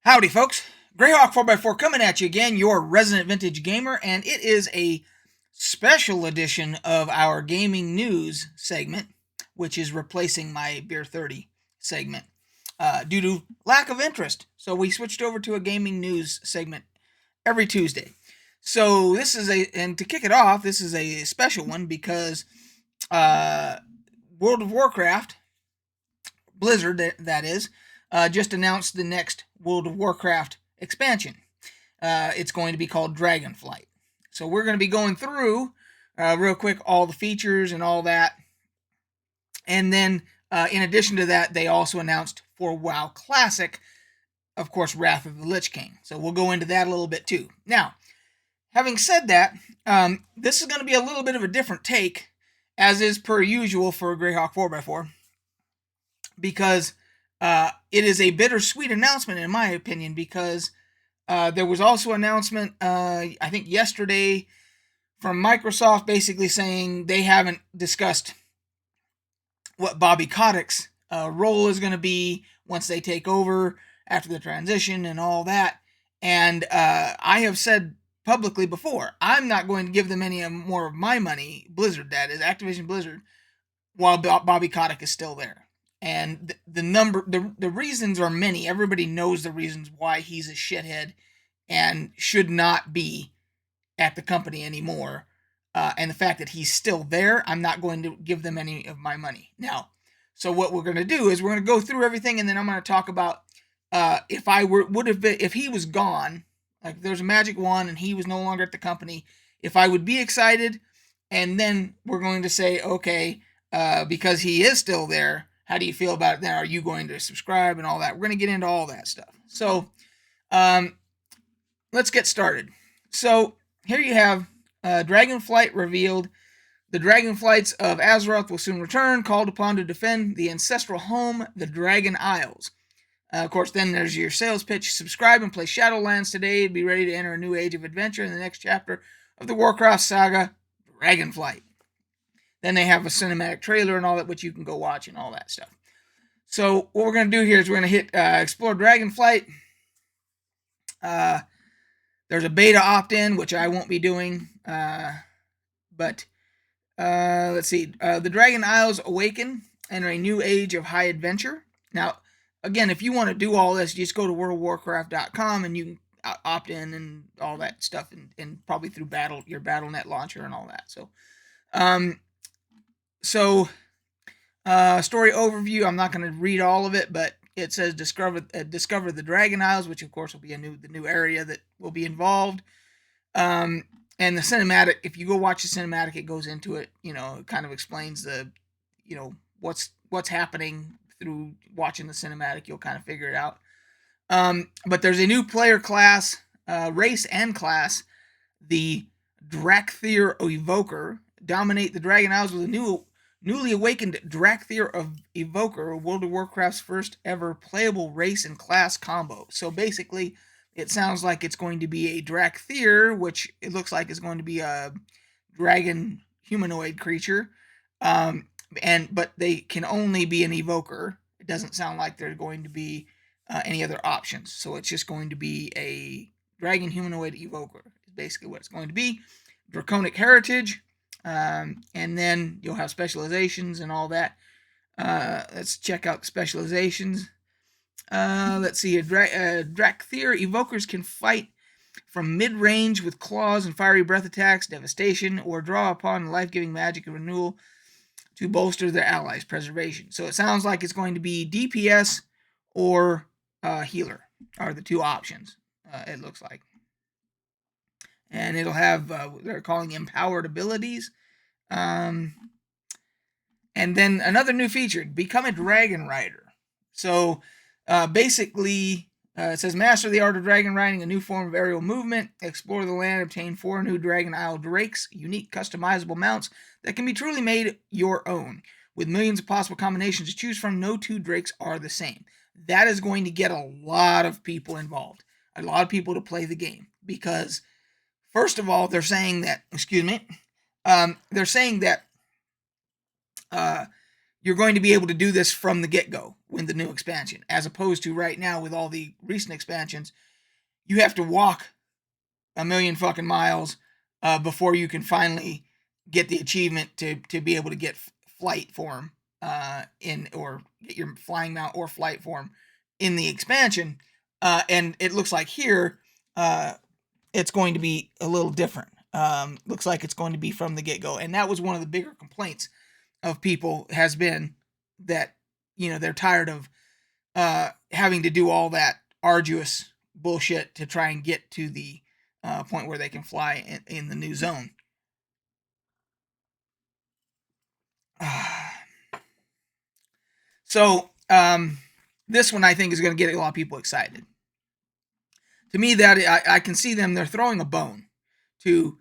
Howdy, folks. Greyhawk 4x4 coming at you again, your resident vintage gamer, and it is a special edition of our gaming news segment, which is replacing my Beer 30 segment due to lack of interest. So we switched over to a gaming news segment every Tuesday. So and to kick it off, this is a special one because uh, World of Warcraft, Blizzard, that is, just announced the next World of Warcraft expansion. It's going to be called Dragonflight. So we're going to be going through real quick all the features and all that. And then, in addition to that, they also announced for WoW Classic, of course, Wrath of the Lich King. So we'll go into that a little bit too. Now, having said that, this is going to be a little bit of a different take, as is per usual for Greyhawk 4x4, because it is a bittersweet announcement, in my opinion, because there was also an announcement, I think yesterday, from Microsoft basically saying they haven't discussed what Bobby Kotick's role is going to be once they take over after the transition and all that. And I have said publicly before, I'm not going to give them any more of my money, Blizzard, that is, Activision Blizzard, while Bobby Kotick is still there. And the reasons are many. Everybody knows the reasons why he's a shithead and should not be at the company anymore. And the fact that he's still there, I'm not going to give them any of my money. Now, so what we're going to do is we're going to go through everything, and then I'm going to talk about if he was gone, like there's a magic wand and he was no longer at the company, if I would be excited, and then we're going to say, okay, because he is still there, how do you feel about it now? Are you going to subscribe and all that? We're going to get into all that stuff. So, let's get started. So, here you have Dragonflight revealed. The Dragonflights of Azeroth will soon return, called upon to defend the ancestral home, the Dragon Isles. Of course, then there's your sales pitch. Subscribe and play Shadowlands today. Be ready to enter a new age of adventure in the next chapter of the Warcraft saga, Dragonflight. Then they have a cinematic trailer and all that, which you can go watch and all that stuff. So what we're going to do here is we're going to hit Explore Dragonflight. There's a beta opt-in, which I won't be doing. But let's see. The Dragon Isles awaken, enter a new age of high adventure. Now, again, if you want to do all this, just go to worldofwarcraft.com and you can opt in and all that stuff, and probably through your BattleNet launcher and all that. Story overview. I'm not going to read all of it, but it says discover the Dragon Isles, which of course will be the new area that will be involved. And the cinematic. If you go watch the cinematic, it goes into it. It kind of explains what's happening through watching the cinematic. You'll kind of figure it out. But there's a new player class, race and class, the Drakthir Evoker. Dominate the Dragon Isles with a newly awakened Drakthir of Evoker, World of Warcraft's first ever playable race and class combo. So basically, it sounds like it's going to be a Drakthir, which it looks like is going to be a dragon humanoid creature. But they can only be an Evoker. It doesn't sound like there's going to be any other options. So it's just going to be a dragon humanoid Evoker. Is basically what it's going to be. Draconic Heritage. And then you'll have specializations and all that. Let's check out the specializations. Let's see. Drakthir Evokers can fight from mid-range with claws and fiery breath attacks, devastation, or draw upon life-giving magic and renewal to bolster their allies' preservation. So it sounds like it's going to be DPS or healer are the two options, it looks like. And it'll have, they're calling empowered abilities. And then another new feature, become a dragon rider. So basically, it says master the art of dragon riding, a new form of aerial movement. Explore the land, obtain 4 new Dragon Isle drakes, unique customizable mounts that can be truly made your own. With millions of possible combinations to choose from, no 2 drakes are the same. That is going to get a lot of people involved, a lot of people to play the game, because first of all, they're saying that, you're going to be able to do this from the get-go with the new expansion, as opposed to right now with all the recent expansions. You have to walk a million fucking miles before you can finally get the achievement to be able to get flight form or get your flying mount or flight form in the expansion. And it looks like here it's going to be a little different. Looks like it's going to be from the get-go, and that was one of the bigger complaints of people, has been that, they're tired of having to do all that arduous bullshit to try and get to the point where they can fly in the new zone. So this one I think is going to get a lot of people excited. To me, that I can see them, they're throwing a bone to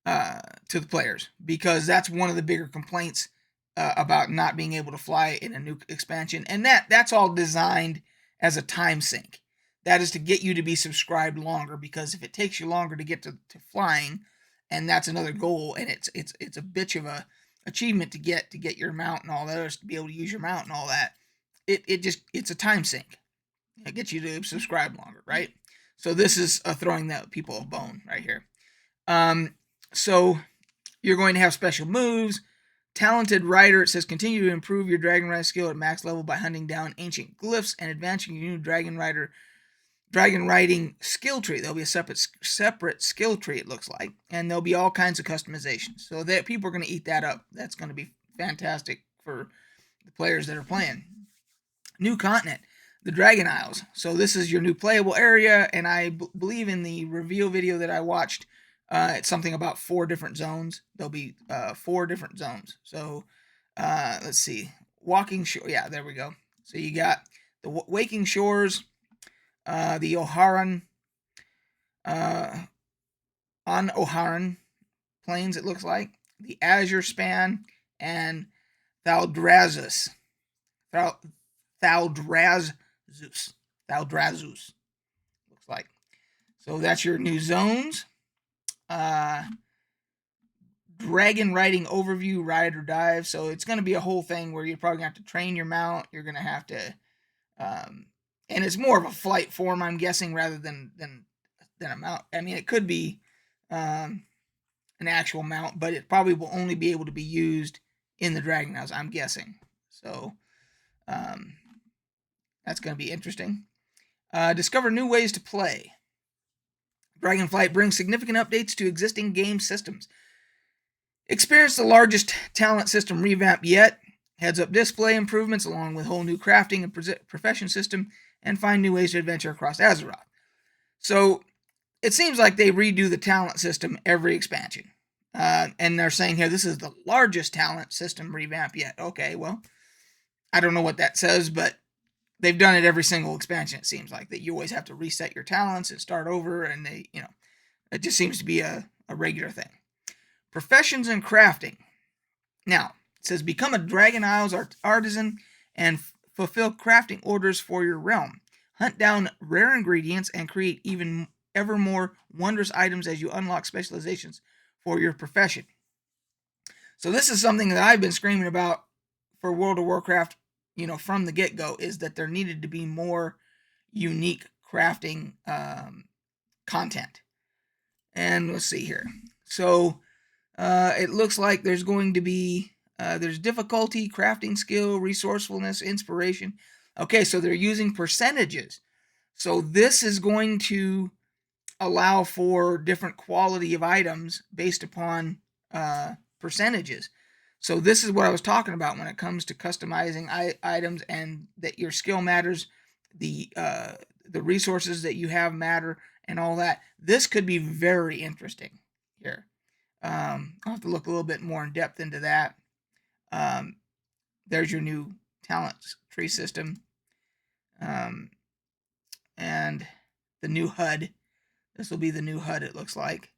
the players, because that's one of the bigger complaints about not being able to fly in a new expansion, and that's all designed as a time sink. That is to get you to be subscribed longer, because if it takes you longer to get to flying, and that's another goal, and it's a bitch of a achievement to get your mount and all that, to be able to use your mount and all that, it's a time sink. It gets you to subscribe longer, right? So this is throwing that people a bone right here. So you're going to have special moves. Talented Rider, it says, continue to improve your dragon riding skill at max level by hunting down ancient glyphs and advancing your new dragon riding skill tree. There'll be a separate skill tree, it looks like, and there'll be all kinds of customizations. So that people are going to eat that up. That's going to be fantastic for the players that are playing. New continent, the Dragon Isles. So this is your new playable area, and I believe in the reveal video that I watched, it's something about 4 different zones. There'll be 4 different zones. So let's see. Walking Shore. Yeah, there we go. So you got the Waking Shores, the Oharan, on Oharan Plains, it looks like, the Azure Span, and Thaldrazus. Thaldrazus. Looks like. So that's your new zones. Dragon riding overview, ride or dive. So it's going to be a whole thing where you're probably going to have to train your mount. You're going to have to, and it's more of a flight form, I'm guessing, rather than a mount. I mean, it could be an actual mount, but it probably will only be able to be used in the Dragon House, I'm guessing. So that's going to be interesting. Discover new ways to play. Dragonflight brings significant updates to existing game systems. Experience the largest talent system revamp yet, heads-up display improvements along with whole new crafting and profession system, and find new ways to adventure across Azeroth. So it seems like they redo the talent system every expansion. And they're saying here, this is the largest talent system revamp yet. Okay, well, I don't know what that says, but they've done it every single expansion, it seems like, that you always have to reset your talents and start over, and it just seems to be a regular thing. Professions and crafting. Now, it says, become a Dragon Isles artisan and fulfill crafting orders for your realm. Hunt down rare ingredients and create ever more wondrous items as you unlock specializations for your profession. So this is something that I've been screaming about for World of Warcraft, from the get-go, is that there needed to be more unique crafting content. And let's see here. So it looks like there's going to be, there's difficulty, crafting skill, resourcefulness, inspiration. Okay, so they're using percentages. So this is going to allow for different quality of items based upon percentages. So this is what I was talking about when it comes to customizing items, and that your skill matters, the resources that you have matter, and all that. This could be very interesting here. I'll have to look a little bit more in depth into that. There's your new talent tree system, and the new HUD. This will be the new HUD, it looks like.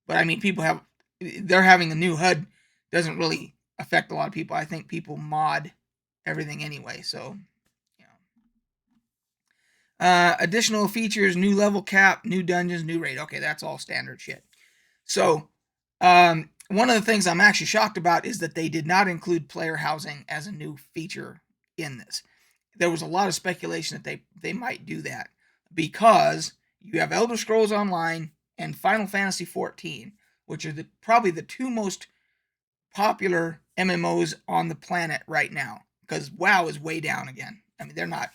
But I mean, they're having a new HUD doesn't really affect a lot of people. I think people mod everything anyway. So, additional features, new level cap, new dungeons, new raid. Okay, that's all standard shit. So, one of the things I'm actually shocked about is that they did not include player housing as a new feature in this. There was a lot of speculation that they might do that because you have Elder Scrolls Online and Final Fantasy XIV, which are probably the two most popular MMOs on the planet right now. Because WoW is way down again. I mean, they're not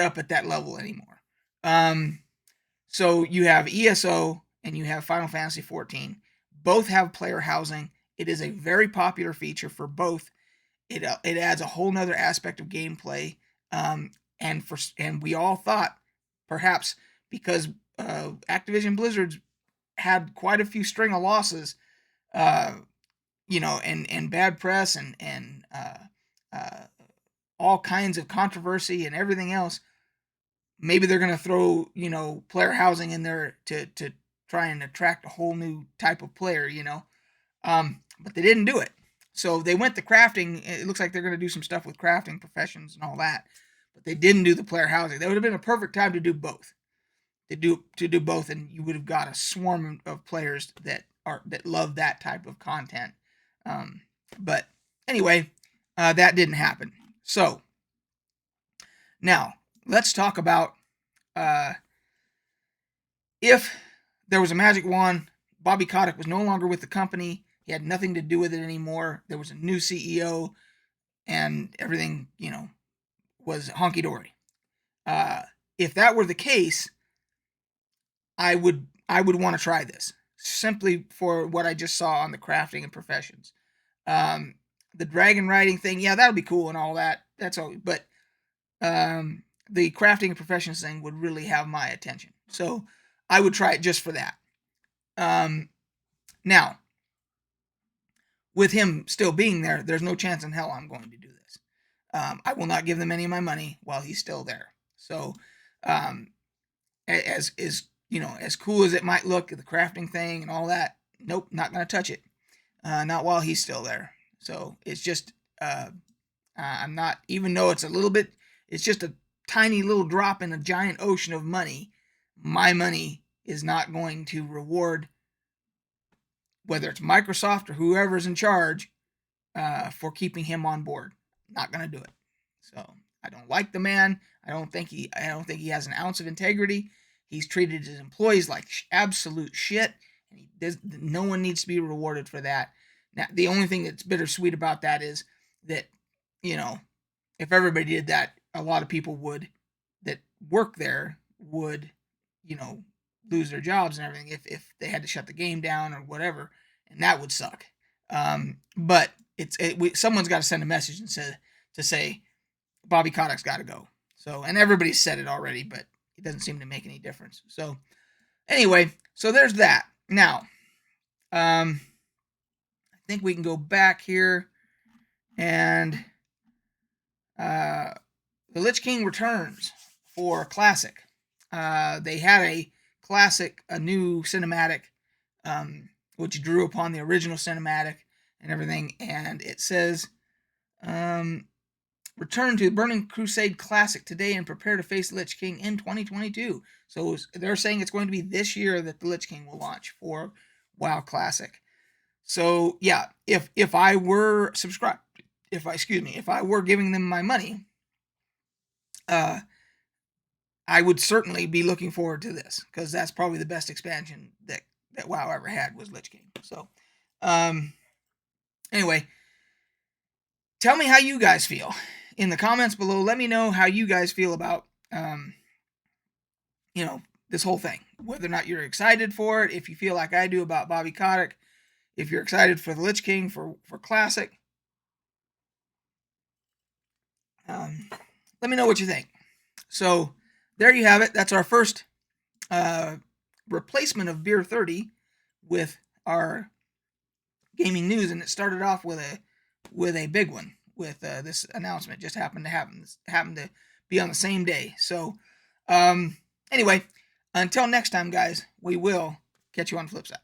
up at that level anymore. So you have ESO and you have Final Fantasy XIV. Both have player housing. It is a very popular feature for both. It adds a whole nother aspect of gameplay. And we all thought perhaps because Activision Blizzard's had quite a few string of losses, and bad press and all kinds of controversy and everything else. Maybe they're going to throw, player housing in there to try and attract a whole new type of player, but they didn't do it. So they went to crafting. It looks like they're going to do some stuff with crafting professions and all that, but they didn't do the player housing. That would have been a perfect time to do both. To do both, and you would have got a swarm of players that love that type of content. But anyway, that didn't happen. So now let's talk about if there was a magic wand. Bobby Kotick was no longer with the company. He had nothing to do with it anymore. There was a new CEO, and everything, was honky dory. If that were the case, I would want to try this simply for what I just saw on the crafting and professions. The dragon riding thing, yeah, that would be cool and all that. That's all, but the crafting and professions thing would really have my attention. So I would try it just for that. Now, with him still being there, there's no chance in hell I'm going to do this. I will not give them any of my money while he's still there. So, as cool as it might look, the crafting thing and all that, nope, not going to touch it. Not while he's still there. So it's just, I'm not, even though it's just a tiny little drop in a giant ocean of money. My money is not going to reward, whether it's Microsoft or whoever's in charge, for keeping him on board. Not going to do it. So I don't like the man. I don't think he has an ounce of integrity. He's treated his employees like absolute shit, and no one needs to be rewarded for that. Now, the only thing that's bittersweet about that is that, if everybody did that, a lot of people that work there would, lose their jobs and everything if they had to shut the game down or whatever, and that would suck. But someone's got to send a message and say Bobby Kotick's got to go. So, and everybody's said it already, but it doesn't seem to make any difference. So anyway, so there's that. Now, I think we can go back here, and the Lich King returns for Classic. They had a new cinematic, which drew upon the original cinematic and everything, and it says, return to Burning Crusade Classic today and prepare to face Lich King in 2022. So they're saying it's going to be this year that the Lich King will launch for WoW Classic. So yeah, if I were subscribed, if I were giving them my money, I would certainly be looking forward to this, because that's probably the best expansion that WoW ever had, was Lich King. So anyway, tell me how you guys feel in the comments below. Let me know how you guys feel about this whole thing, whether or not you're excited for it, if you feel like I do about Bobby Kotick, if you're excited for the Lich King for Classic. Let me know what you think. So there you have it. That's our first replacement of Beer 30 with our gaming news, and it started off with a big one, with this announcement. Just happened to be on the same day. So anyway, until next time, guys, we will catch you on the flip side.